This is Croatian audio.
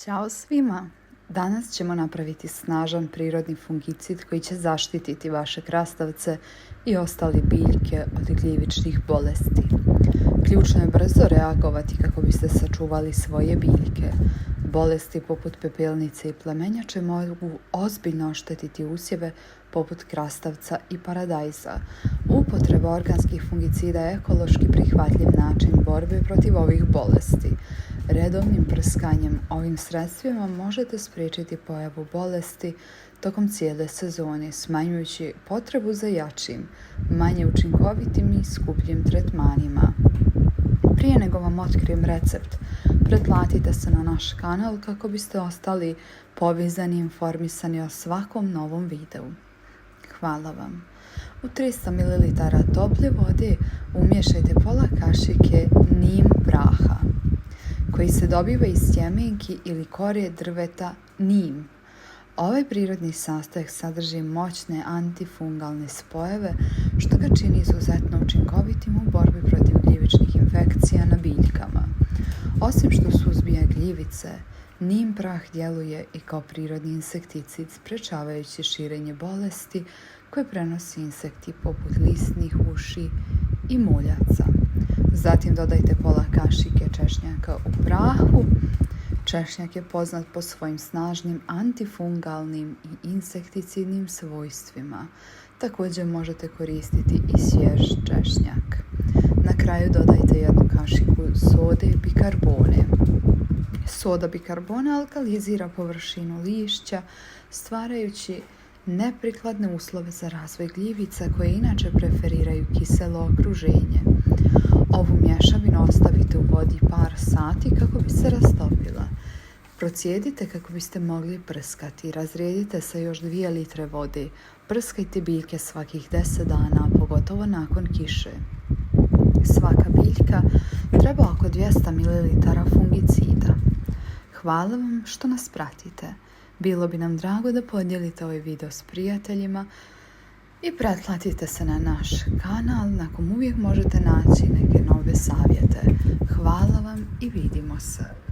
Ćao svima! Danas ćemo napraviti snažan prirodni fungicid koji će zaštititi vaše krastavce i ostale biljke od gljivičnih bolesti. Ključno je brzo reagovati kako biste sačuvali svoje biljke. Bolesti poput pepelnice i plemenjače mogu ozbiljno oštetiti usjeve poput krastavca i paradajza. Upotreba organskih fungicida je ekološki prihvatljiv način borbe protiv ovih bolesti. Redovnim prskanjem ovim sredstvima možete spriječiti pojavu bolesti tokom cijele sezone, smanjujući potrebu za jačim, manje učinkovitim i skupljim tretmanima. Prije nego vam otkrijem recept, pretplatite se na naš kanal kako biste ostali povezani i informisani o svakom novom videu. Hvala vam. U 300 ml tople vode umiješajte pola kašike nim praha, koji se dobiva iz sjemenki ili korje drveta nim. Ovaj prirodni sastojak sadrži moćne antifungalne spojeve, što ga čini izuzetno učinkovitim u borbi protiv gljivičnih infekcija na biljkama. Osim što suzbija gljivice, nim prah djeluje i kao prirodni insekticid, sprečavajući širenje bolesti koje prenosi insekti poput lisnih uši i muljaca. Zatim dodajte pola kašike češnjaka u prahu. Češnjak je poznat po svojim snažnim antifungalnim i insekticidnim svojstvima. Također možete koristiti i svjež češnjak. Na kraju dodajte jednu kašiku sode bikarbone. Soda bikarbone alkalizira površinu lišća, stvarajući neprikladne uslove za razvoj gljivica koje inače preferiraju kiselo okruženje. Ovu mješavinu ostavite u vodi par sati kako bi se rastopila. Procijedite kako biste mogli prskati. Razrijedite sa još 2 litre vode. Prskajte biljke svakih 10 dana, pogotovo nakon kiše. Svaka biljka treba oko 200 ml fungicida. Hvala vam što nas pratite. Bilo bi nam drago da podijelite ovaj video s prijateljima i pretplatite se na naš kanal na kom uvijek možete naći neke nove savjete. Hvala vam i vidimo se.